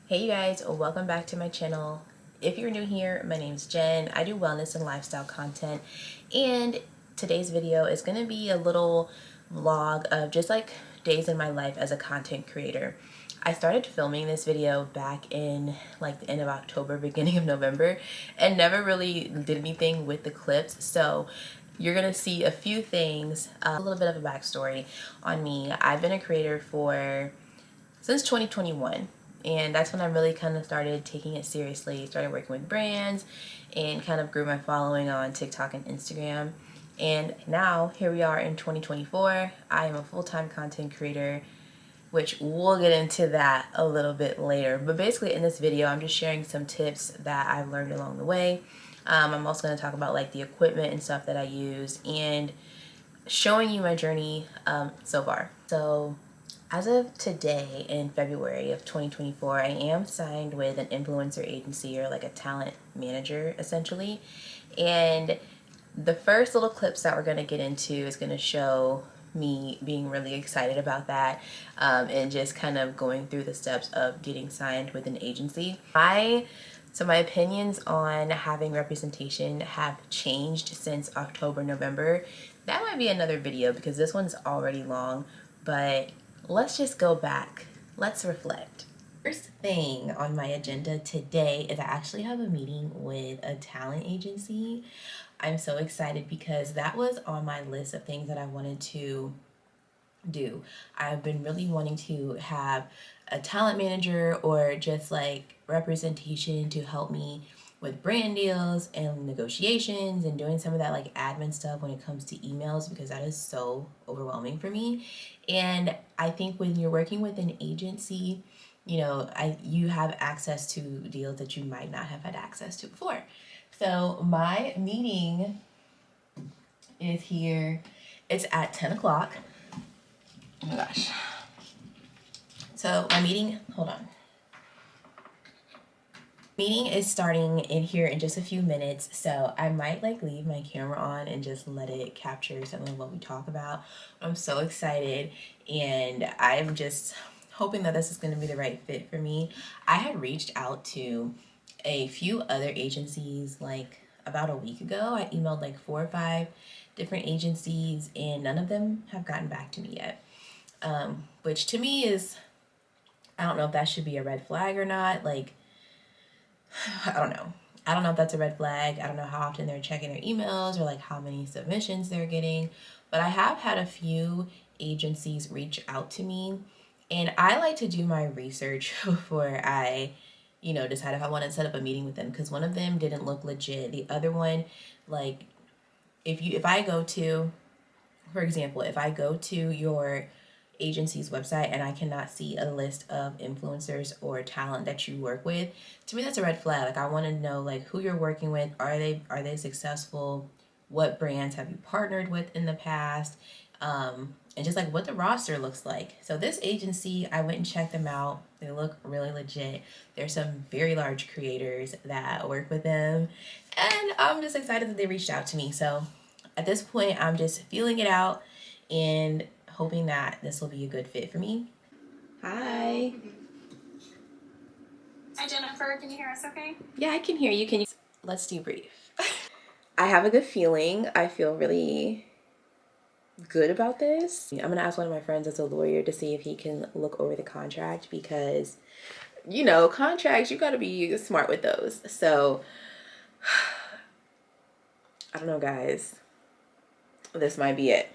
Hey you guys, welcome back to my channel. If you're new here, my name's Jen. I do wellness and lifestyle content, and today's video is going to be a little vlog of just like days in my life as a content creator. I started filming this video back in like the end of October, beginning of November, and never really did anything with the clips. So you're gonna see a few things, a little bit of a backstory on me. I've been a creator since 2021, and that's when I really kind of started taking it seriously, started working with brands, and kind of grew my following on TikTok and Instagram. And now here we are in 2024. I am a full-time content creator, which we'll get into that a little bit later. But basically in this video, I'm just sharing some tips that I've learned along the way. I'm also going to talk about like the equipment and stuff that I use, and showing you my journey so far. So as of today, in February of 2024, I am signed with an influencer agency, or like a talent manager essentially. And the first little clips that we're going to get into is going to show me being really excited about that, and just kind of going through the steps of getting signed with an agency. So my opinions on having representation have changed since October, November. That might be another video because this one's already long, but let's just go back. Let's reflect. First thing on my agenda today is I actually have a meeting with a talent agency. I'm so excited because that was on my list of things that I wanted to do. I've been really wanting to have a talent manager or just like representation to help me with brand deals and negotiations and doing some of that like admin stuff when it comes to emails, because that is so overwhelming for me. And I think when you're working with an agency, you have access to deals that you might not have had access to before. So my meeting is here. It's at 10 o'clock. Oh my gosh. So my meeting, hold on. Meeting is starting in here in just a few minutes, so I might like leave my camera on and just let it capture some of what we talk about. I'm so excited, and I'm just hoping that this is going to be the right fit for me. I had reached out to a few other agencies like about a week ago. I emailed like 4 or 5 different agencies, and none of them have gotten back to me yet. Which to me is, I don't know if that should be a red flag or not. Like, I don't know. I don't know if that's a red flag. I don't know how often they're checking their emails or like how many submissions they're getting. But I have had a few agencies reach out to me, and I like to do my research before I, decide if I want to set up a meeting with them, because one of them didn't look legit. The other one, like, if I go to, for example, if I go to your agency's website and I cannot see a list of influencers or talent that you work with, to me that's a red flag. Like, I want to know like who you're working with. Are they successful? What brands have you partnered with in the past? And just like what the roster looks like. So this agency, I went and checked them out. They look really legit. There's some very large creators that work with them, and I'm just excited that they reached out to me. So at this point, I'm just feeling it out and hoping that this will be a good fit for me. Hi. Hi, Jennifer. Can you hear us okay? Yeah, I can hear you. Can you? Let's debrief. I have a good feeling. I feel really good about this. I'm going to ask one of my friends that's a lawyer to see if he can look over the contract, because, contracts, you got to be smart with those. So, I don't know, guys. This might be it.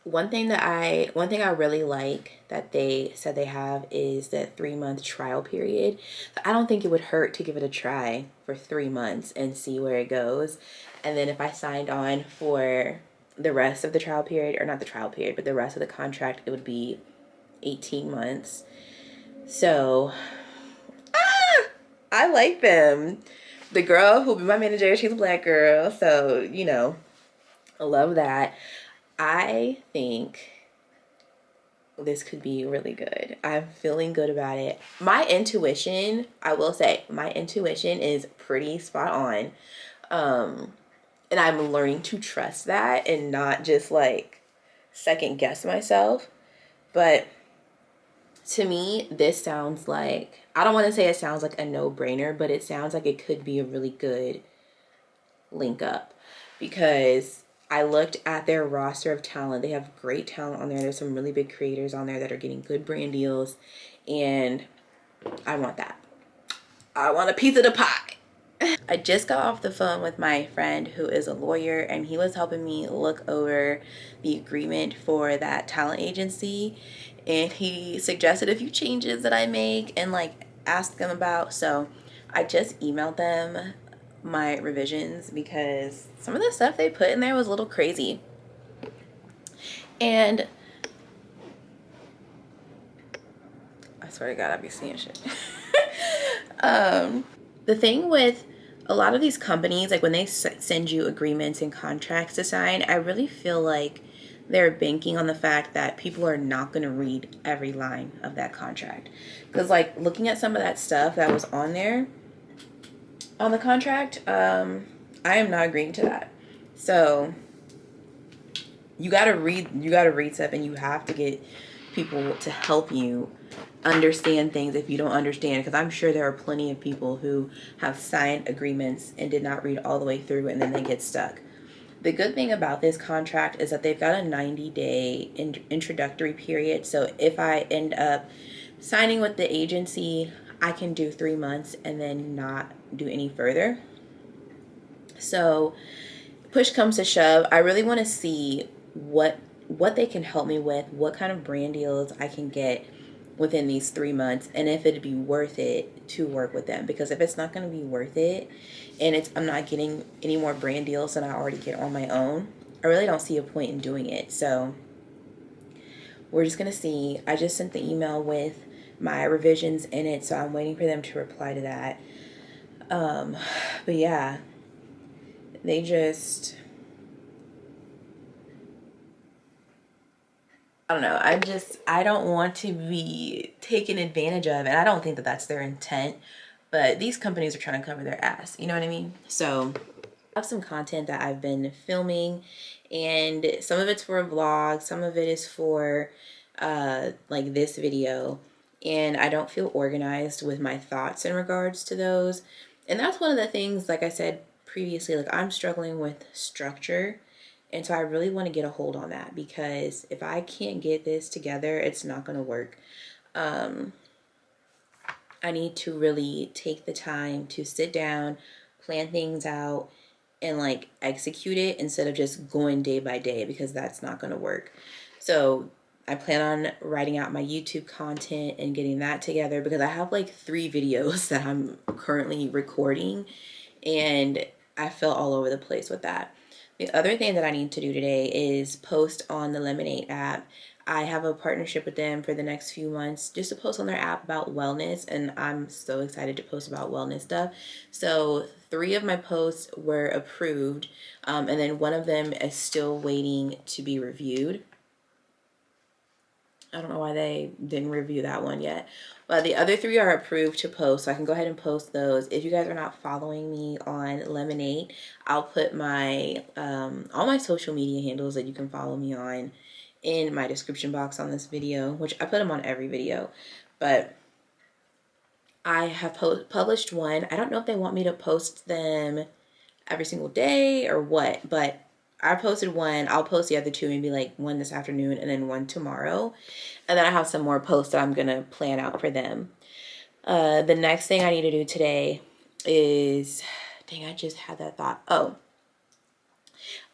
One thing I really like that they said they have is the 3-month trial period. I don't think it would hurt to give it a try for 3 months and see where it goes. And then if I signed on for the rest of the trial period, or not the trial period, but the rest of the contract, it would be 18 months. So, I like them. The girl who'll be my manager, she's a Black girl. So, I love that. I think this could be really good. I'm feeling good about it. My intuition, I will say, my intuition is pretty spot on. And I'm learning to trust that and not just like second guess myself. But To me, this sounds like, I don't want to say it sounds like a no-brainer, but it sounds like it could be a really good link up, because I looked at their roster of talent. They have great talent on there. There's some really big creators on there that are getting good brand deals, and I want that. I want a piece of the pie. I just got off the phone with my friend who is a lawyer, and he was helping me look over the agreement for that talent agency, and he suggested a few changes that I make and like ask them about. So I just emailed them my revisions because some of the stuff they put in there was a little crazy. And I swear to God, I'd be seeing shit. The thing with a lot of these companies, like when they send you agreements and contracts to sign, I really feel like they're banking on the fact that people are not going to read every line of that contract. Because like looking at some of that stuff that was on there on the contract, I am not agreeing to that. So you gotta read stuff, and you have to get people to help you understand things if you don't understand, because I'm sure there are plenty of people who have signed agreements and did not read all the way through, and then they get stuck. The good thing about this contract is that they've got a 90-day introductory period. So if I end up signing with the agency, I can do 3 months and then not do any further. So push comes to shove, I really want to see what they can help me with, what kind of brand deals I can get within these 3 months, and if it'd be worth it to work with them. Because if it's not going to be worth it, and I'm not getting any more brand deals than I already get on my own, I really don't see a point in doing it. So we're just going to see. I just sent the email with my revisions in it, so I'm waiting for them to reply to that. But yeah, they just, I don't know. I don't want to be taken advantage of, and I don't think that that's their intent, but these companies are trying to cover their ass. You know what I mean? So I have some content that I've been filming, and some of it's for a vlog, some of it is for like this video, and I don't feel organized with my thoughts in regards to those. And that's one of the things, like I said previously, like I'm struggling with structure. And so I really want to get a hold on that, because if I can't get this together, it's not going to work. I need to really take the time to sit down, plan things out, and like execute it instead of just going day by day, because that's not going to work. So I plan on writing out my YouTube content and getting that together, because I have like 3 videos that I'm currently recording, and I feel all over the place with that. The other thing that I need to do today is post on the Lemonade app. I have a partnership with them for the next few months just to post on their app about wellness, and I'm so excited to post about wellness stuff. So 3 of my posts were approved, and then one of them is still waiting to be reviewed. I don't know why they didn't review that one yet. But the other 3 are approved to post, so I can go ahead and post those. If you guys are not following me on Lemonade, I'll put my all my social media handles that you can follow me on in my description box on this video, which I put them on every video. But I have published one. I don't know if they want me to post them every single day or what, but I posted one. I'll post the other 2, maybe like one this afternoon and then one tomorrow. And then I have some more posts that I'm going to plan out for them. The next thing I need to do today is, dang, I just had that thought. Oh,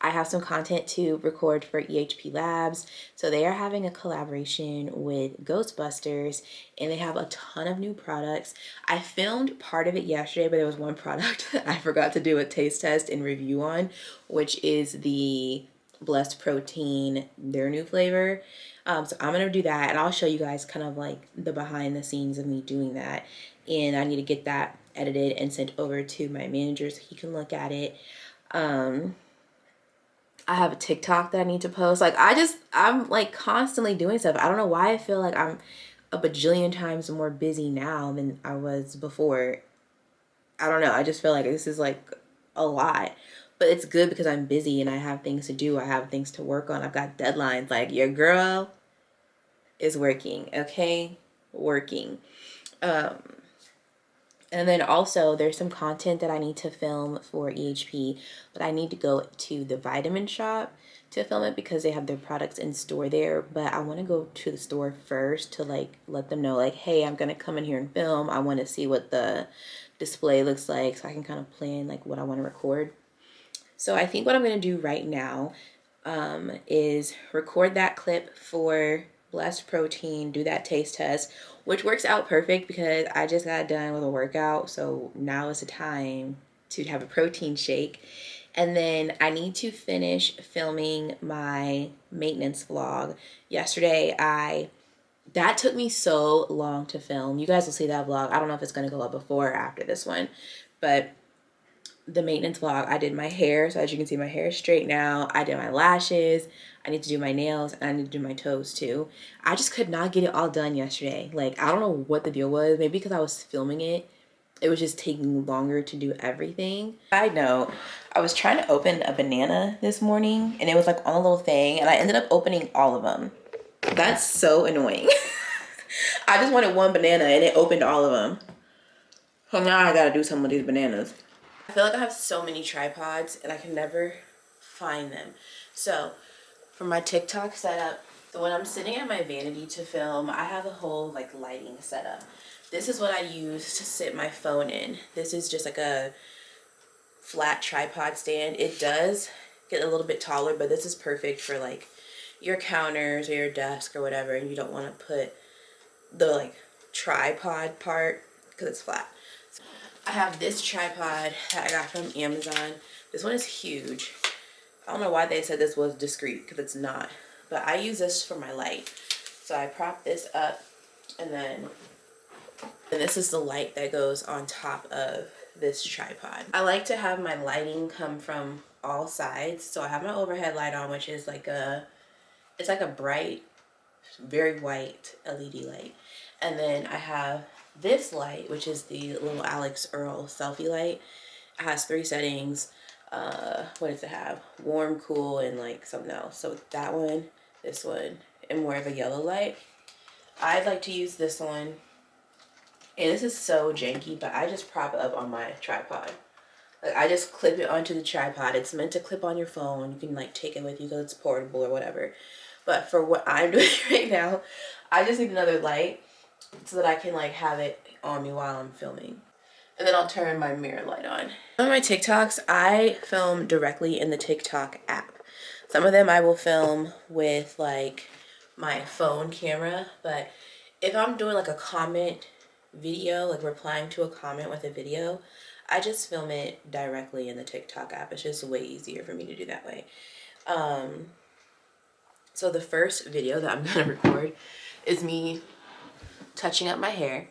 I have some content to record for EHP Labs. So they are having a collaboration with Ghostbusters, and they have a ton of new products. I filmed part of it yesterday, but there was one product I forgot to do a taste test and review on, which is the Blessed Protein, their new flavor. So I'm going to do that, and I'll show you guys kind of like the behind the scenes of me doing that. And I need to get that edited and sent over to my manager so he can look at it. I have a TikTok that I need to post. Like I'm like constantly doing stuff. I don't know why I feel like I'm a bajillion times more busy now than I was before. I don't know. I just feel like this is like a lot. But it's good because I'm busy and I have things to do. I have things to work on. I've got deadlines. Like, your girl is working, okay? working. And then also there's some content that I need to film for EHP, but I need to go to the vitamin shop to film it because they have their products in store there. But I want to go to the store first to like let them know like, hey, I'm gonna come in here and film. I want to see what the display looks like so I can kind of plan like what I want to record. So I think what I'm gonna do right now is record that clip for Blessed Protein, do that taste test, which works out perfect because I just got done with a workout. So now is the time to have a protein shake. And then I need to finish filming my maintenance vlog. Yesterday, that took me so long to film. You guys will see that vlog. I don't know if it's going to go up before or after this one, but the maintenance vlog, I did my hair. So as you can see, my hair is straight now. I did my lashes. I need to do my nails and I need to do my toes too. I just could not get it all done yesterday. Like, I don't know what the deal was. Maybe because I was filming it, it was just taking longer to do everything. Side note, I was trying to open a banana this morning and it was like on a little thing and I ended up opening all of them. That's so annoying. I just wanted one banana and it opened all of them. So now I gotta do some of these bananas. I feel like I have so many tripods and I can never find them. So for my TikTok setup, when I'm sitting at my vanity to film, I have a whole like lighting setup. This is what I use to sit my phone in. This is just like a flat tripod stand. It does get a little bit taller, but this is perfect for like your counters or your desk or whatever, and you don't want to put the like tripod part because it's flat. So I have this tripod that I got from Amazon. This one is huge. I don't know why they said this was discreet because it's not, but I use this for my light. So I prop this up and this is the light that goes on top of this tripod. I like to have my lighting come from all sides. So I have my overhead light on, which is like it's like a bright, very white LED light. And then I have this light, which is the little Alex Earl selfie light. It has 3 settings. What does it have? Warm, cool, and like something else. So that one, this one, and more of a yellow light. I'd like to use this one. And this is so janky, but I just prop it up on my tripod. Like I just clip it onto the tripod. It's meant to clip on your phone. You can like take it with you because it's portable or whatever. But for what I'm doing right now, I just need another light so that I can like have it on me while I'm filming. And then I'll turn my mirror light on. Some of my TikToks, I film directly in the TikTok app. Some of them I will film with like my phone camera, but if I'm doing like a comment video, like replying to a comment with a video, I just film it directly in the TikTok app. It's just way easier for me to do that way. So the first video that I'm gonna record is me touching up my hair.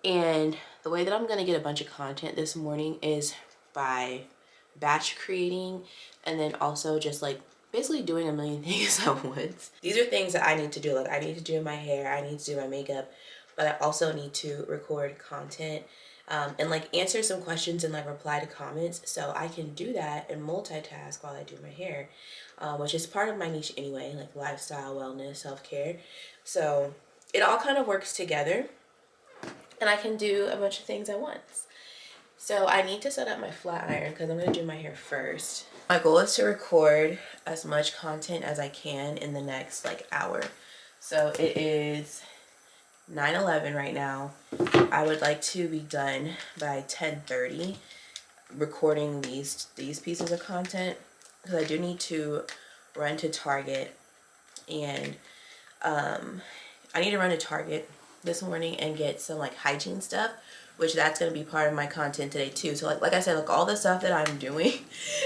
And the way that I'm gonna get a bunch of content this morning is by batch creating and then also just like basically doing a million things at once. These are things that I need to do. Like I need to do my hair, I need to do my makeup, but I also need to record content and like answer some questions and like reply to comments. So I can do that and multitask while I do my hair, which is part of my niche anyway, like lifestyle, wellness, self-care. So it all kind of works together. And I can do a bunch of things at once. So I need to set up my flat iron because I'm going to do my hair first. My goal is to record as much content as I can in the next like hour. So it is 9:11 right now. I would like to be done by 10:30 recording these pieces of content because I do need to run to Target and I need to run to Target this morning and get some like hygiene stuff, which that's going to be part of my content today too. So like I said, like all the stuff that I'm doing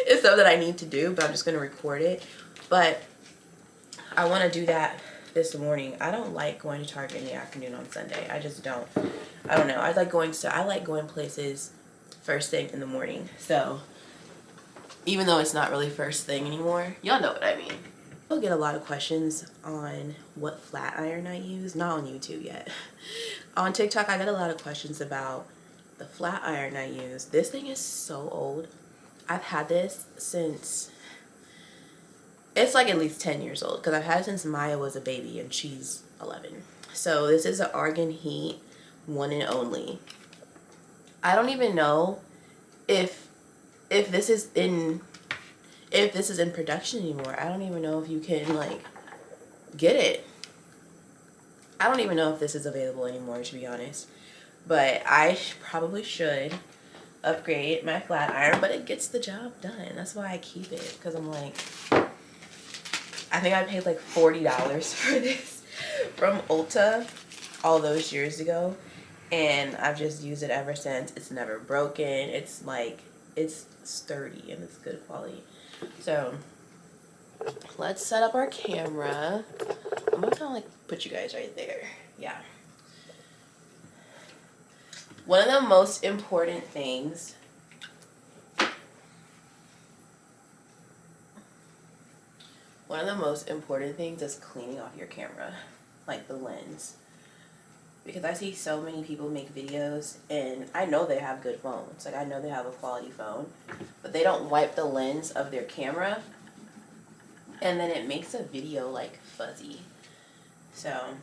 is stuff that I need to do, but I'm just going to record it. But I want to do that this morning. I don't like going to Target in the afternoon on Sunday. I just don't. I don't know. I like going places first thing in the morning. So even though it's not really first thing anymore, y'all know what I mean. I'll get a lot of questions on what flat iron I use. Not on YouTube yet. On TikTok, I got a lot of questions about the flat iron I use. This thing is so old. I've had this since, it's like at least 10 years old because I've had it since Maya was a baby and she's 11. So this is an Argan Heat one and only. I don't even know if this is in production anymore. I don't even know if you can like get it. I don't even know if this is available anymore, to be honest. But I probably should upgrade my flat iron, but it gets the job done. That's why I keep it, because I'm like, I think I paid like $40 for this from Ulta all those years ago, and I've just used it ever since. It's never broken. It's like, it's sturdy and it's good quality. So let's set up our camera. I'm gonna kind of like put you guys right there. Yeah. One of the most important things is cleaning off your camera, like the lens. Because I see so many people make videos, and I know they have good phones. Like, I know they have a quality phone, but they don't wipe the lens of their camera, and then it makes a video like fuzzy. So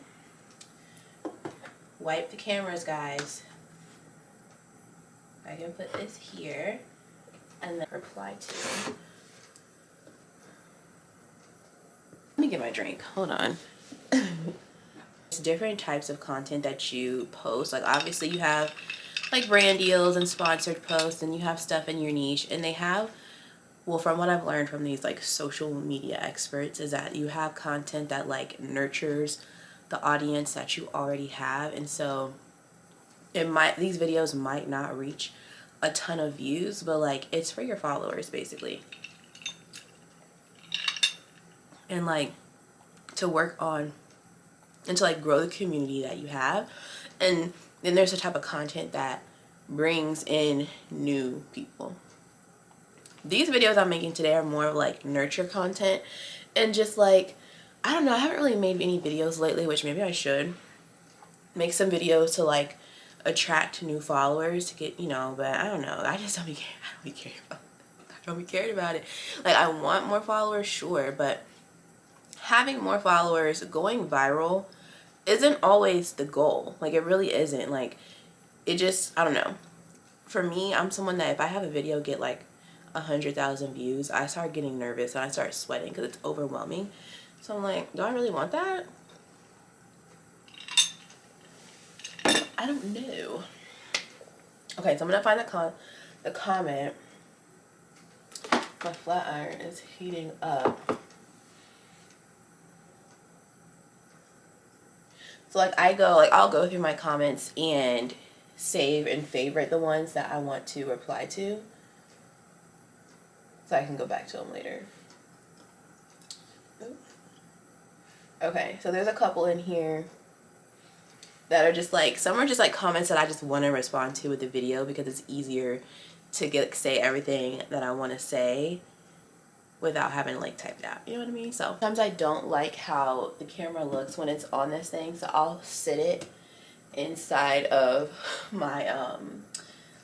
wipe the cameras, guys. I can put this here and then reply to. Let me get my drink. Hold on. It's different types of content that you post. Like, obviously you have like brand deals and sponsored posts, and you have stuff in your niche, and they have, well, from what I've learned from these like social media experts, is that you have content that like nurtures the audience that you already have. And so these videos might not reach a ton of views, but like, it's for your followers basically. And like, to work on and to like grow the community that you have. And then there's a type of content that brings in new people. These videos I'm making today are more of like nurture content, and just like, I don't know, I haven't really made any videos lately, which maybe I should make some videos to like attract new followers to get, you know, but I don't know. I just don't be cared about it. Like, I want more followers, sure, but having more followers, going viral isn't always the goal. Like, it really isn't. Like, it just, I don't know. For me, I'm someone that if I have a video get like 100,000 views, I start getting nervous and I start sweating because it's overwhelming. So I'm like, do I really want that? I don't know. Okay, so I'm gonna find the comment. My flat iron is heating up. So like, I'll go through my comments and save and favorite the ones that I want to reply to, so I can go back to them later. Okay, so there's a couple in here that are just like, some are just like comments that I just want to respond to with the video because it's easier to say everything that I want to say without having to like type it out. You know what I mean? So sometimes I don't like how the camera looks when it's on this thing, so I'll sit it inside of my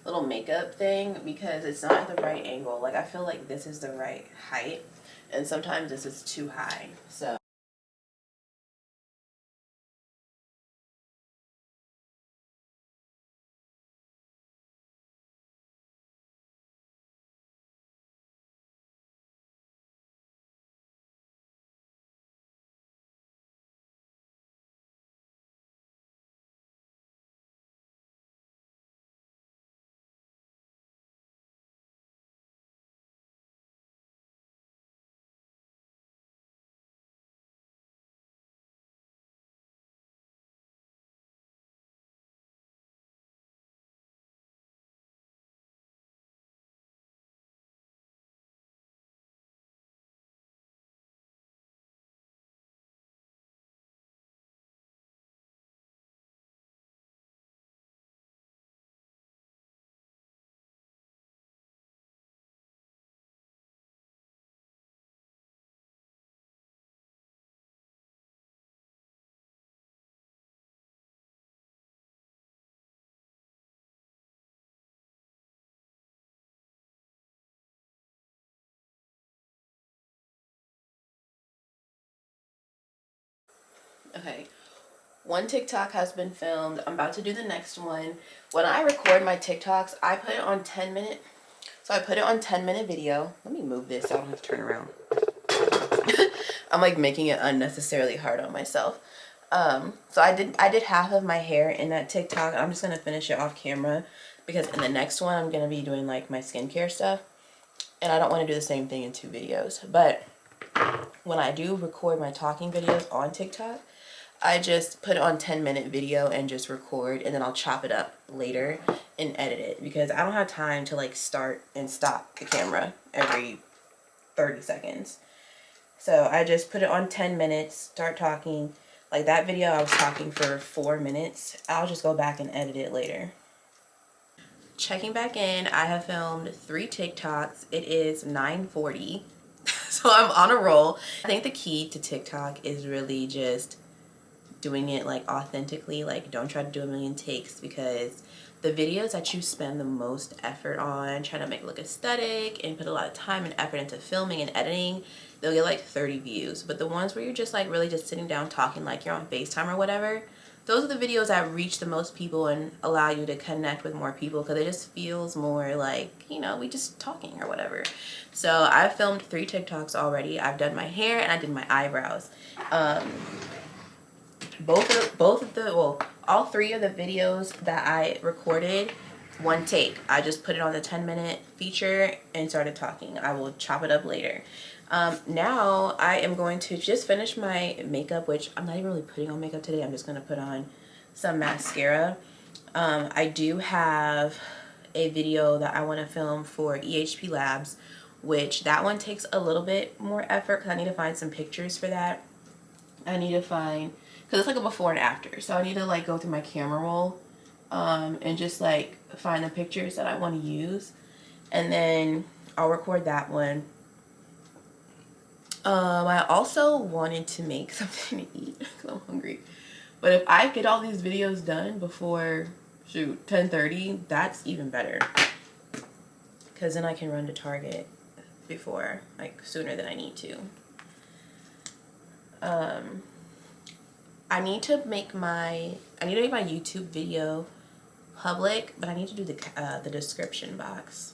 little makeup thing because it's not at the right angle. Like, I feel like this is the right height, and sometimes this is too high. So okay, One TikTok has been filmed. I'm about to do the next one. When I record my TikToks, I put it on 10-minute. So I put it on 10-minute video. Let me move this so I don't have to turn around. I'm like making it unnecessarily hard on myself. So I did half of my hair in that TikTok. I'm just gonna finish it off camera because in the next one I'm gonna be doing like my skincare stuff, and I don't want to do the same thing in 2 videos. But when I do record my talking videos on TikTok, I just put it on 10-minute video and just record, and then I'll chop it up later and edit it because I don't have time to like start and stop the camera every 30 seconds. So I just put it on 10 minutes, start talking. Like that video, I was talking for 4 minutes. I'll just go back and edit it later. Checking back in, I have filmed 3 TikToks. It is 9:40, so I'm on a roll. I think the key to TikTok is really just doing it like authentically. Like don't try to do a million takes, because the videos that you spend the most effort on trying to make it look aesthetic and put a lot of time and effort into filming and editing, they'll get like 30 views. But the ones where you're just like really just sitting down talking like you're on FaceTime or whatever, those are the videos that reach the most people and allow you to connect with more people, because it just feels more like, you know, we just talking or whatever. So I've filmed 3 TikToks already. I've done my hair and I did my eyebrows. All 3 of the videos that I recorded, one take. I just put it on the 10-minute feature and started talking. I will chop it up later. Now I am going to just finish my makeup, which I'm not even really putting on makeup today. I'm just going to put on some mascara. I do have a video that I want to film for EHP Labs, which that one takes a little bit more effort because I need to find some pictures for that. I need to find, because it's like a before and after, so I need to like go through my camera roll and just like find the pictures that I want to use, and then I'll record that one. I also wanted to make something to eat because I'm hungry, but if I get all these videos done before 10:30, that's even better, because then I can run to Target before, like sooner than I need to. I need to make my YouTube video public, but I need to do the description box.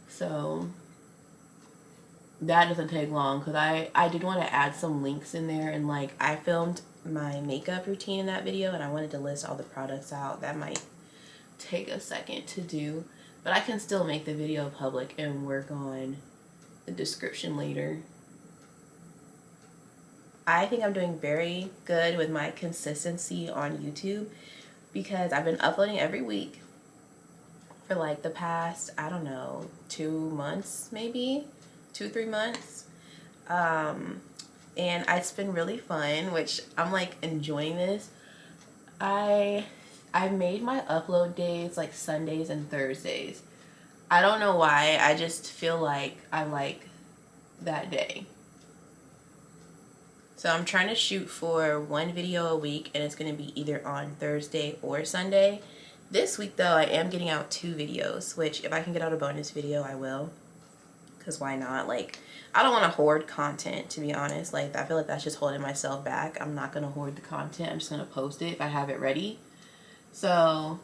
So that doesn't take long, because I did want to add some links in there, and like I filmed my makeup routine in that video and I wanted to list all the products out. That might take a second to do, but I can still make the video public and work on the description later. I think I'm doing very good with my consistency on YouTube, because I've been uploading every week for like the past, I don't know, 2 months, maybe 2-3 months. And it's been really fun, which I'm like enjoying this. I made my upload days like Sundays and Thursdays. I don't know why, I just feel like I like that day. So I'm trying to shoot for 1 video a week, and it's going to be either on Thursday or Sunday. This week though, I am getting out 2 videos, which if I can get out a bonus video, I will. Because why not? Like, I don't want to hoard content, to be honest. Like, I feel like that's just holding myself back. I'm not going to hoard the content. I'm just going to post it if I have it ready. So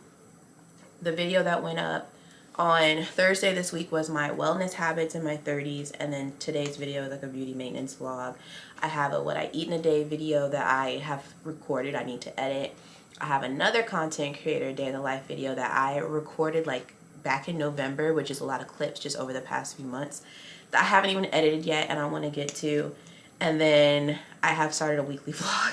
the video that went up on Thursday this week was my wellness habits in my 30s, and then today's video is like a beauty maintenance vlog. I have a what I eat in a day video that I have recorded. I need to edit. I have another content creator day in the life video that I recorded like back in November, which is a lot of clips just over the past few months that I haven't even edited yet and I want to get to. And then I have started a weekly vlog.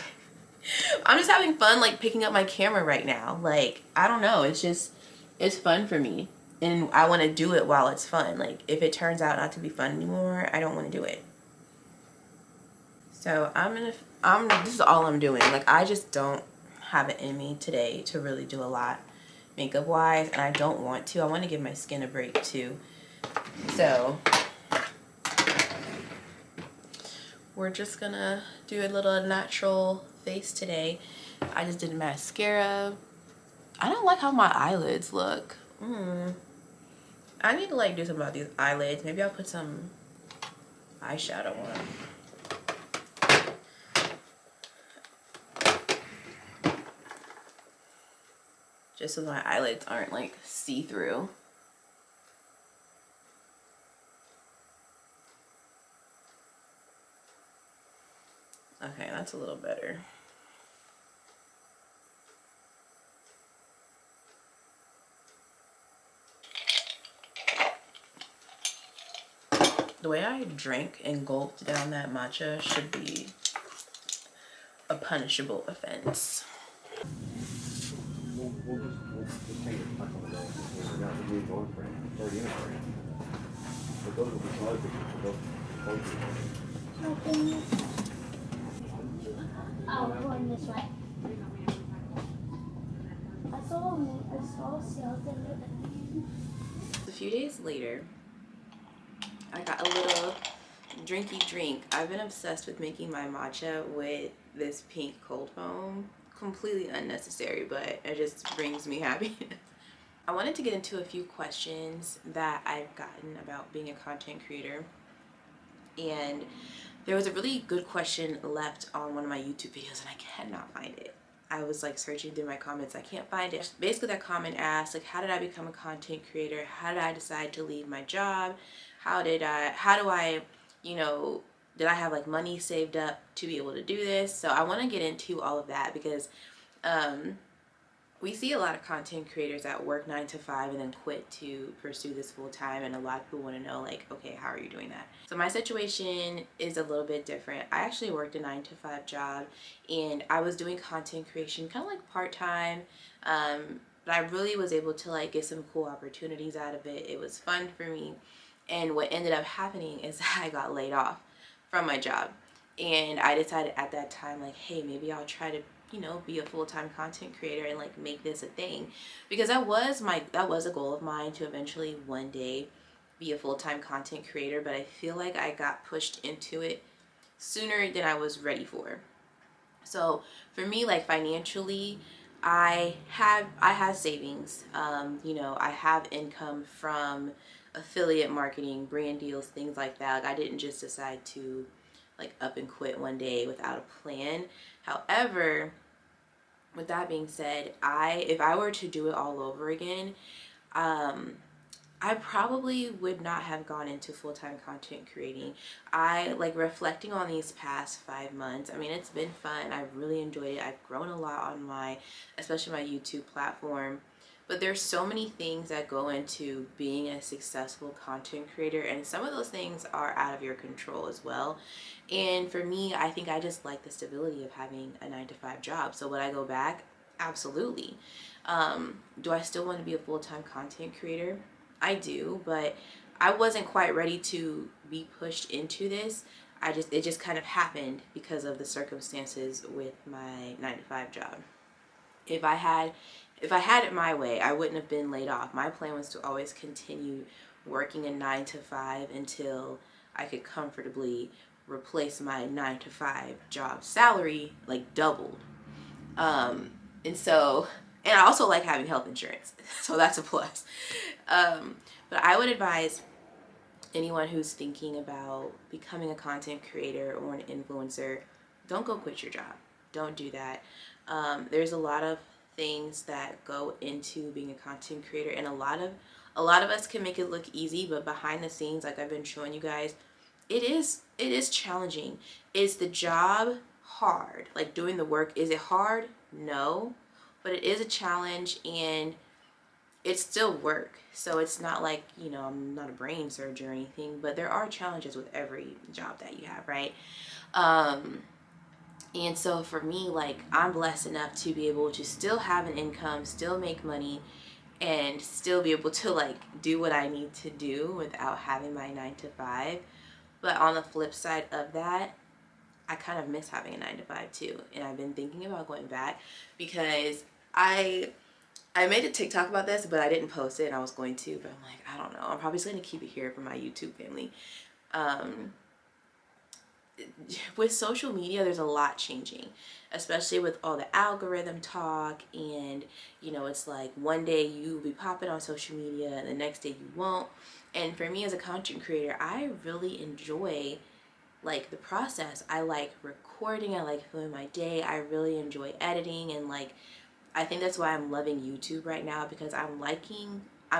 I'm just having fun like picking up my camera right now. Like, I don't know, it's fun for me. And I want to do it while it's fun. Like, if it turns out not to be fun anymore, I don't want to do it. So this is all I'm doing. Like, I just don't have it in me today to really do a lot makeup wise, and I don't want to. I want to give my skin a break too. So we're just gonna do a little natural face today. I just did mascara. I don't like how my eyelids look. I need to like do something about these eyelids. Maybe I'll put some eyeshadow on. just so my eyelids aren't like see-through. Okay, that's a little better. The way I drank and gulped down that matcha should be a punishable offense. We'll just change it back on the road. We'll move on for it. It's already in a brand. But those will be slow because Nothing. Oh, going this way. I saw sales in it. A few days later, I got a little drinky drink. I've been obsessed with making my matcha with this pink cold foam. Completely unnecessary, but it just brings me happiness. I wanted to get into a few questions that I've gotten about being a content creator. And there was a really good question left on one of my YouTube videos and I cannot find it. I was like searching through my comments, I can't find it. Basically that comment asked like, how did I become a content creator? How did I decide to leave my job? How do I, you know, did I have like money saved up to be able to do this? So I want to get into all of that because we see a lot of content creators that work 9 to 5 and then quit to pursue this full time, and a lot of people want to know like, okay, how are you doing that? So my situation is a little bit different. I actually worked a 9 to 5 job and I was doing content creation kind of like part-time, but I really was able to like get some cool opportunities out of it. It was fun for me, and what ended up happening is I got laid off from my job, and I decided at that time like, hey, maybe I'll try to, you know, be a full-time content creator and like make this a thing, because that was a goal of mine to eventually one day be a full-time content creator. But I feel like I got pushed into it sooner than I was ready for. So for me, like financially, I have savings. You know, I have income from affiliate marketing, brand deals, things like that. Like I didn't just decide to like up and quit one day without a plan. However, with that being said, if I were to do it all over again, I probably would not have gone into full-time content creating. I like reflecting on these past 5 months. I mean, it's been fun. I've really enjoyed it. I've grown a lot on especially my YouTube platform. But there's so many things that go into being a successful content creator, and some of those things are out of your control as well. And for me, I think I just like the stability of having a 9 to 5 job. So would I go back? Absolutely. Do I still want to be a full-time content creator? I do, but I wasn't quite ready to be pushed into this. It just kind of happened because of the circumstances with my 9 to 5 job. If I had it my way, I wouldn't have been laid off. My plan was to always continue working a 9 to 5 until I could comfortably replace my 9 to 5 job salary, like doubled. And I also like having health insurance, so that's a plus. But I would advise anyone who's thinking about becoming a content creator or an influencer, don't go quit your job. Don't do that. There's a lot of things that go into being a content creator, and a lot of us can make it look easy, but behind the scenes, like I've been showing you guys, it is challenging. Is the job hard? Like doing the work, is it hard? No, but it is a challenge, and it's still work. So it's not like, you know, I'm not a brain surgeon or anything, but there are challenges with every job that you have, right? And so for me, like, I'm blessed enough to be able to still have an income, still make money, and still be able to like do what I need to do without having my 9 to 5. But on the flip side of that, I kind of miss having a 9 to 5 too. And I've been thinking about going back, because I made a TikTok about this, but I didn't post it, and I was going to, but I'm like, I don't know. I'm probably just going to keep it here for my YouTube family. With social media, there's a lot changing, especially with all the algorithm talk, and you know, it's like one day you'll be popping on social media and the next day you won't. And for me as a content creator, I really enjoy like the process. I like recording, I like filming my day, I really enjoy editing and like I think that's why I'm loving YouTube right now, because I'm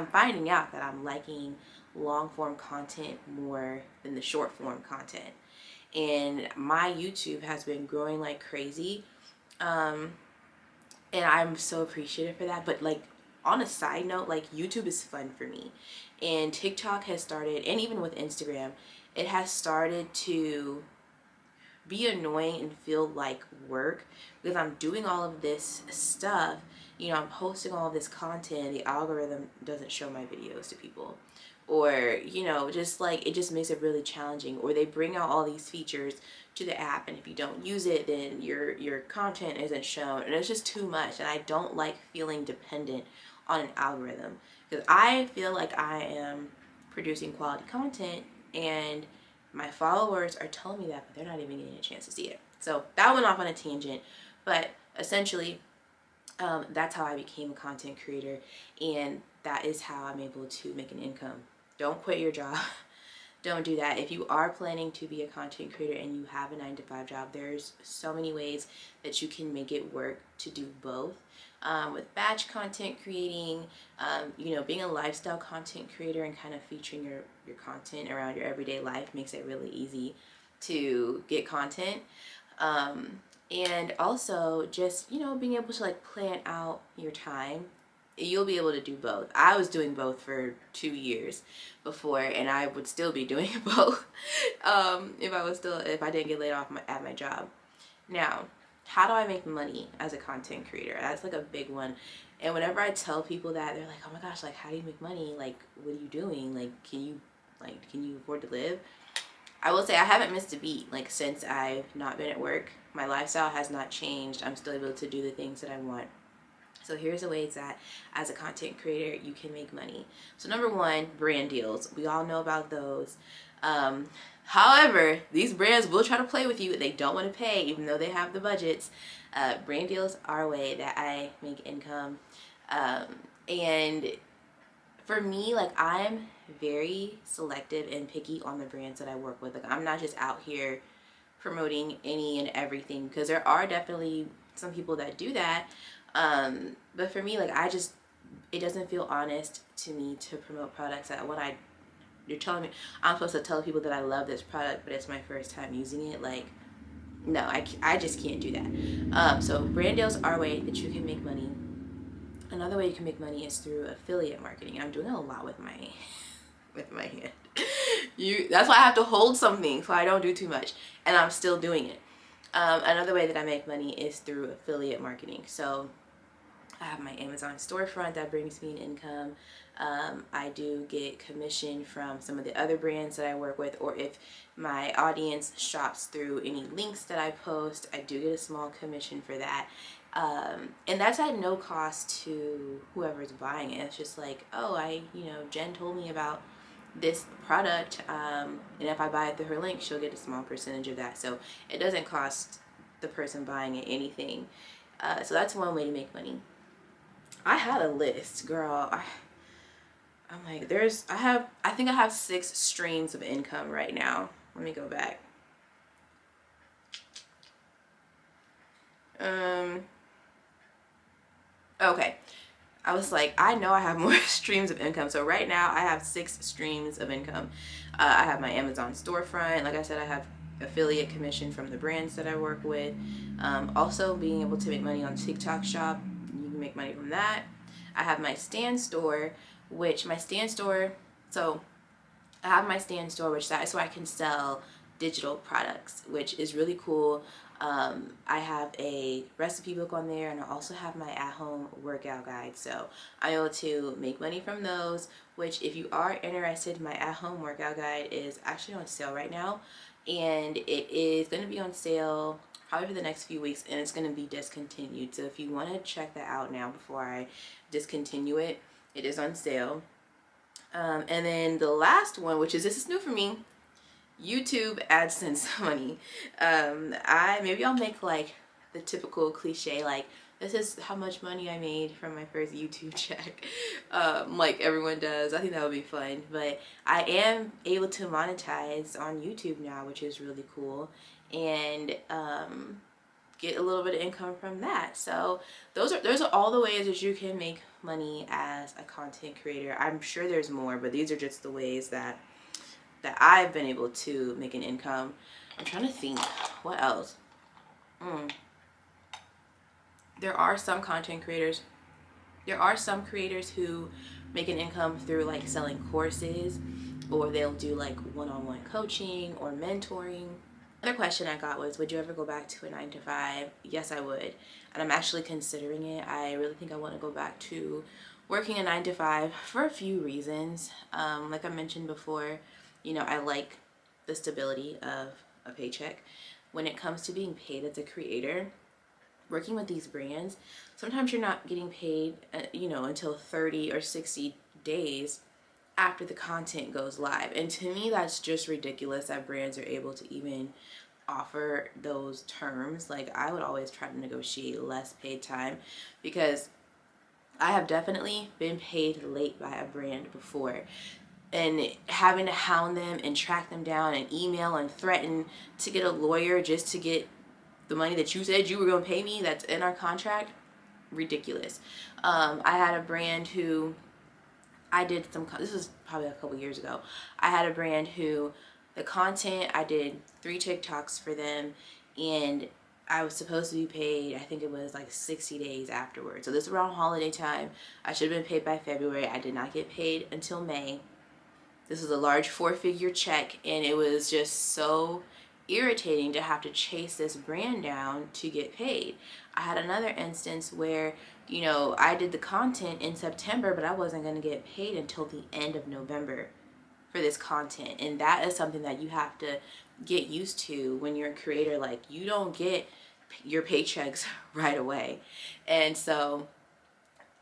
finding out that I'm liking long form content more than the short form content. And my YouTube has been growing like crazy. And I'm so appreciative for that. But like, on a side note, like, YouTube is fun for me, and TikTok has started, and even with Instagram, it has started to be annoying and feel like work, because I'm doing all of this stuff, you know, I'm posting all of this content, the algorithm doesn't show my videos to people, or, you know, just like, it just makes it really challenging. Or they bring out all these features to the app, and if you don't use it, then your content isn't shown, and it's just too much. And I don't like feeling dependent on an algorithm, because I feel like I am producing quality content, and my followers are telling me that, but they're not even getting a chance to see it. So that went off on a tangent, but essentially, that's how I became a content creator, and that is how I'm able to make an income. Don't quit your job. Don't do that. If you are planning to be a content creator and you have a 9-to-5 job, there's so many ways that you can make it work to do both. With batch content creating, you know, being a lifestyle content creator and kind of featuring your content around your everyday life makes it really easy to get content. And also just, you know, being able to like plan out your time. You'll be able to do both. I was doing both for 2 years before, and I would still be doing both if I didn't get laid off at my job. Now, how do I make money as a content creator? That's like a big one. And whenever I tell people that, they're like, oh my gosh, like, how do you make money? Like, what are you doing? Like, can you afford to live? I will say I haven't missed a beat, like, since I've not been at work. My lifestyle has not changed. I'm still able to do the things that I want. So here's the ways that as a content creator you can make money. So number one, brand deals. We all know about those. However, these brands will try to play with you. They don't want to pay, even though they have the budgets. Brand deals are a way that I make income. And for me, like, I'm very selective and picky on the brands that I work with. Like, I'm not just out here promoting any and everything, because there are definitely some people that do that. But for me, like, it doesn't feel honest to me to promote products that you're telling me I'm supposed to tell people that I love this product, but it's my first time using it. Like, no, I just can't do that. So brand deals are a way that you can make money. Another way you can make money is through affiliate marketing. I'm doing a lot with my hand. That's why I have to hold something so I don't do too much, and I'm still doing it. Another way that I make money is through affiliate marketing. So I have my Amazon storefront that brings me an income. I do get commission from some of the other brands that I work with, or if my audience shops through any links that I post, I do get a small commission for that. And that's at no cost to whoever's buying it. It's just like, oh, Jen told me about this product, and if I buy it through her link, she'll get a small percentage of that. So it doesn't cost the person buying it anything. So that's one way to make money. I had a list, girl. I'm like, I think I have 6 streams of income right now. Let me go back. Okay. I was like, I know I have more streams of income. So right now I have 6 streams of income. I have my Amazon storefront. Like I said, I have affiliate commission from the brands that I work with. Also being able to make money on TikTok Shop. You can make money from that. I have my Stan Store, so I have my Stan Store, which that's where I can sell digital products, which is really cool. I have a recipe book on there, and I also have my at-home workout guide. So I'm able to make money from those, which, if you are interested, my at-home workout guide is actually on sale right now, and it is going to be on sale probably for the next few weeks, and it's going to be discontinued. So if you want to check that out now before I discontinue it, it is on sale. And then the last one, this is new for me, YouTube AdSense money. Maybe I'll make like the typical cliche, like, this is how much money I made from my first YouTube check, like everyone does. I think that would be fun. But I am able to monetize on YouTube now, which is really cool. And get a little bit of income from that. So those are all the ways that you can make money as a content creator. I'm sure there's more, but these are just the ways that I've been able to make an income. I'm trying to think what else. There are some creators who make an income through like selling courses, or they'll do like one-on-one coaching or mentoring. Another question I got was, would you ever go back to a 9-to-5? Yes, I would. And I'm actually considering it. I really think I want to go back to working a 9-to-5 for a few reasons. Like I mentioned before, you know, I like the stability of a paycheck. When it comes to being paid as a creator, working with these brands, sometimes you're not getting paid, you know, until 30 or 60 days after the content goes live. And to me, that's just ridiculous that brands are able to even offer those terms. Like, I would always try to negotiate less paid time, because I have definitely been paid late by a brand before, and having to hound them and track them down and email and threaten to get a lawyer just to get the money that you said you were going to pay me that's in our contract. Ridiculous. I had a brand who I did some, this was probably a couple years ago. I had a brand who the content, I did 3 TikToks for them, and I was supposed to be paid, I think it was like 60 days afterwards. So this was around holiday time. I should have been paid by February. I did not get paid until May. This was a large 4-figure check, and it was just so irritating to have to chase this brand down to get paid. I had another instance where, you know, I did the content in September, but I wasn't going to get paid until the end of November for this content. And that is something that you have to get used to when you're a creator. Like, you don't get your paychecks right away. And so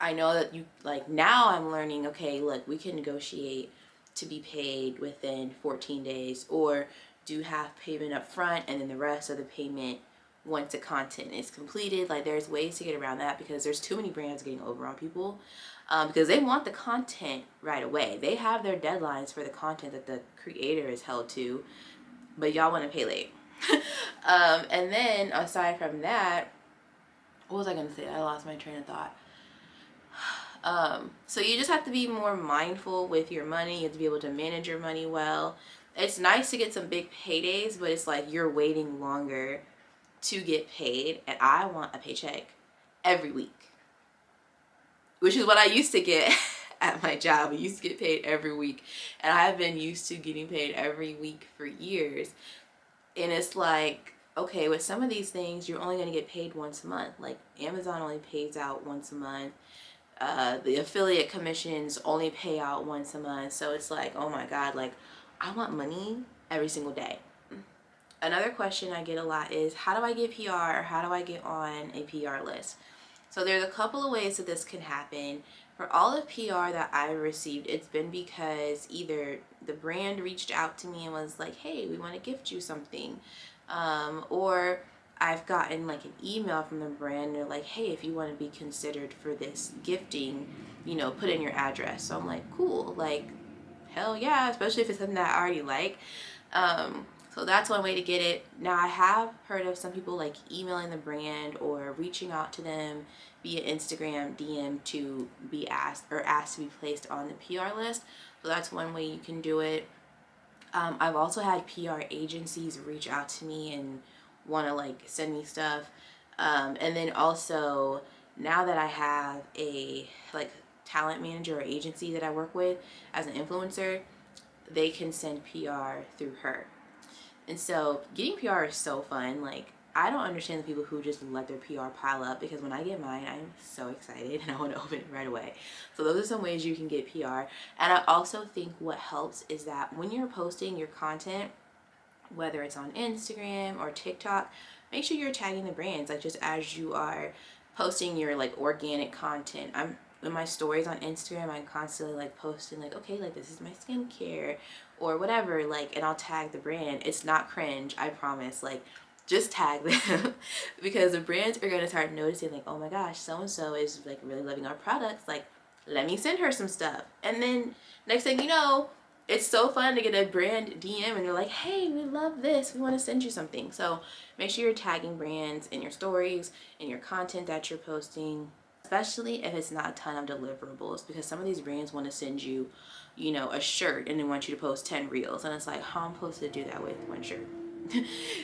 I know that you, like, now I'm learning, okay, look, we can negotiate to be paid within 14 days, or do half payment up front and then the rest of the payment once the content is completed. Like, there's ways to get around that, because there's too many brands getting over on people, because they want the content right away. They have their deadlines for the content that the creator is held to, but y'all want to pay late. And then aside from that, what was I gonna say? I lost my train of thought. So you just have to be more mindful with your money. You have to be able to manage your money well. It's nice to get some big paydays, but it's like you're waiting longer to get paid, and I want a paycheck every week, which is what I used to get at my job. I used to get paid every week, and I've been used to getting paid every week for years. And it's like, okay, with some of these things, you're only going to get paid once a month. Like, Amazon only pays out once a month. The affiliate commissions only pay out once a month. So it's like, oh my God, like, I want money every single day. Another question I get a lot is, how do I get PR, or how do I get on a PR list? So there's a couple of ways that this can happen. For all of PR that I received, it's been because either the brand reached out to me and was like, hey, we want to gift you something. Or I've gotten like an email from the brand, and they're like, hey, if you want to be considered for this gifting, you know, put in your address. So I'm like, cool, like, hell yeah, especially if it's something that I already like. So that's one way to get it. Now, I have heard of some people like emailing the brand or reaching out to them via Instagram DM to be asked to be placed on the PR list. So that's one way you can do it. I've also had PR agencies reach out to me and want to like send me stuff. And then also, now that I have a like talent manager or agency that I work with as an influencer, they can send PR through her. And so getting PR is so fun. Like, I don't understand the people who just let their PR pile up, because when I get mine, I'm so excited and I want to open it right away. So those are some ways you can get PR. And I also think what helps is that when you're posting your content, whether it's on Instagram or TikTok, make sure you're tagging the brands. Like, just as you are posting your like organic content, I'm in my stories on Instagram, I'm constantly like posting like, okay, like, this is my skincare or whatever, like, and I'll tag the brand. It's not cringe, I promise. Like, just tag them because the brands are going to start noticing like, oh my gosh, so-and-so is like really loving our products. Like, let me send her some stuff. And then next thing you know, it's so fun to get a brand DM and they're like, hey, we love this, we want to send you something. So make sure you're tagging brands in your stories, in your content that you're posting, especially if it's not a ton of deliverables, because some of these brands want to send you, you know, a shirt and they want you to post 10 reels, and it's like, how am I supposed to do that with one shirt?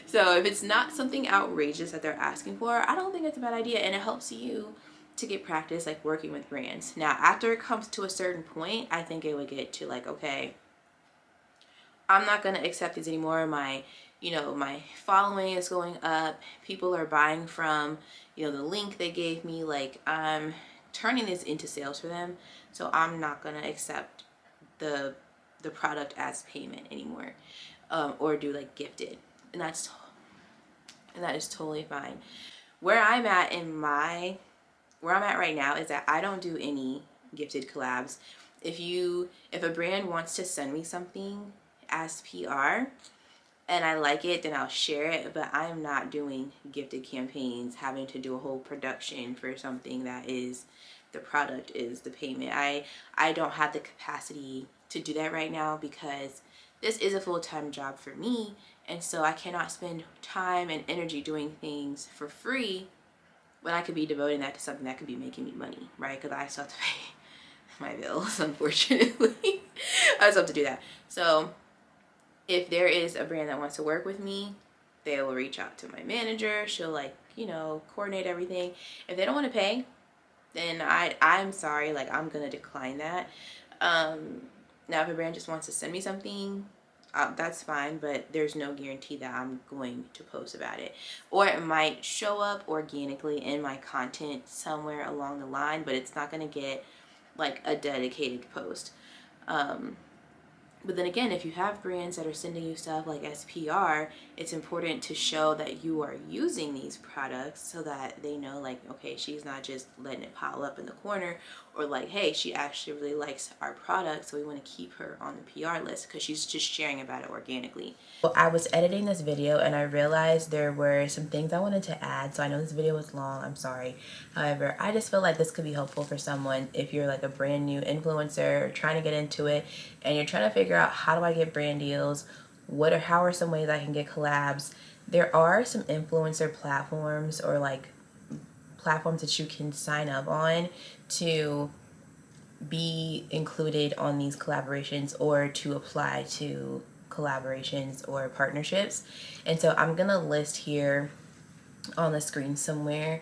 So if it's not something outrageous that they're asking for, I don't think it's a bad idea, and it helps you to get practice like working with brands. Now after it comes to a certain point, I think it would get to like, okay, I'm not going to accept these anymore. My, you know, my following is going up. People are buying from, you know, the link they gave me. Like, I'm turning this into sales for them. So I'm not going to accept the product as payment anymore, or do like gifted. And that is totally fine. Where I'm at right now is that I don't do any gifted collabs. If a brand wants to send me something as PR and I like it, then I'll share it, but I'm not doing gifted campaigns, having to do a whole production for something that is, the product is the payment. I don't have the capacity to do that right now, because this is a full-time job for me, and so I cannot spend time and energy doing things for free when I could be devoting that to something that could be making me money, right? Because I still have to pay my bills, unfortunately. I still have to do that. So if there is a brand that wants to work with me, they will reach out to my manager. She'll, like, you know, coordinate everything. If they don't want to pay, then I'm sorry, like, I'm gonna decline that. Now if a brand just wants to send me something, that's fine, but there's no guarantee that I'm going to post about it. Or it might show up organically in my content somewhere along the line, but it's not going to get like a dedicated post. But then again, if you have brands that are sending you stuff like SPR, it's important to show that you are using these products so that they know, like, okay, she's not just letting it pile up in the corner, or like, hey, she actually really likes our product, so we want to keep her on the PR list because she's just sharing about it organically. Well, I was editing this video and I realized there were some things I wanted to add, so I know this video was long, I'm sorry. However, I just feel like this could be helpful for someone if you're like a brand new influencer or trying to get into it and you're trying to figure out, how do I get brand deals? How are some ways I can get collabs? There are some influencer platforms, or like platforms that you can sign up on to be included on these collaborations or to apply to collaborations or partnerships. And so I'm gonna list here on the screen somewhere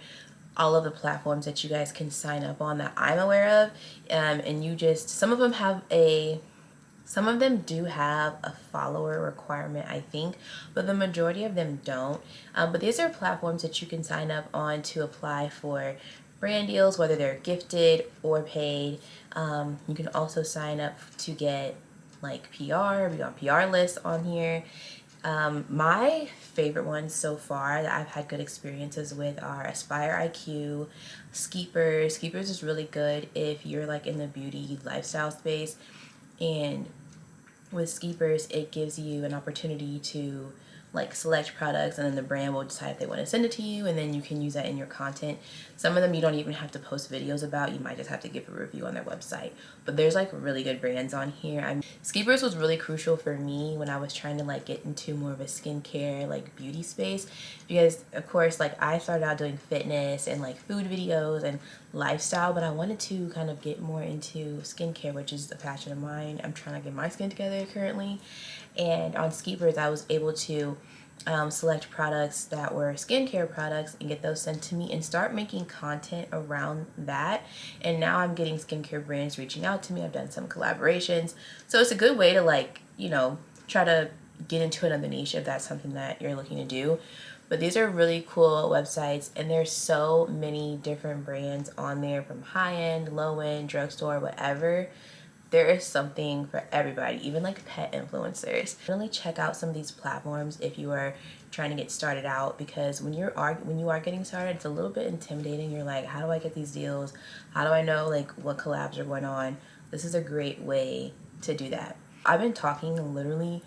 all of the platforms that you guys can sign up on that I'm aware of. And you just, some of them do have a follower requirement, I think, but the majority of them don't. But these are platforms that you can sign up on to apply for brand deals, whether they're gifted or paid. You can also sign up to get like PR, be on PR lists on here. My favorite ones so far that I've had good experiences with are Aspire IQ, Skeepers. Skeepers is really good if you're like in the beauty lifestyle space, and with Skeepers it gives you an opportunity to like select products, and then the brand will decide if they want to send it to you, and then you can use that in your content. Some of them you don't even have to post videos about, you might just have to give a review on their website. But there's like really good brands on here. Skeepers was really crucial for me when I was trying to like get into more of a skincare like beauty space, because of course like I started out doing fitness and like food videos and lifestyle, but I wanted to kind of get more into skincare, which is a passion of mine. I'm trying to get my skin together currently, and on Skeepers I was able to select products that were skincare products and get those sent to me and start making content around that. And now I'm getting skincare brands reaching out to me. I've done some collaborations, so it's a good way to, like, you know, try to get into another niche if that's something that you're looking to do. But these are really cool websites, and there's so many different brands on there, from high-end, low-end, drugstore, whatever. There is something for everybody, even like pet influencers. Really check out some of these platforms if you are trying to get started out, because when you are getting started, it's a little bit intimidating. You're like, how do I get these deals? How do I know like what collabs are going on? This is a great way to do that. I've been talking literally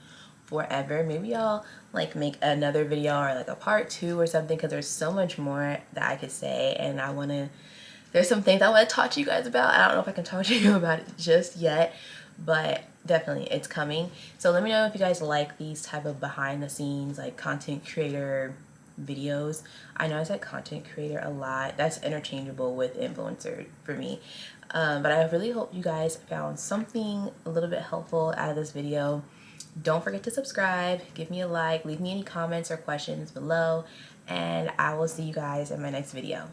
forever. Maybe I'll like make another video or like a part 2 or something, because there's so much more that I could say, and there's some things I want to talk to you guys about. I don't know if I can talk to you about it just yet, but definitely, it's coming. So let me know if you guys like these type of behind the scenes, like content creator videos. I know I said content creator a lot. That's interchangeable with influencer for me. But I really hope you guys found something a little bit helpful out of this video. Don't forget to subscribe, give me a like, leave me any comments or questions below, and I will see you guys in my next video.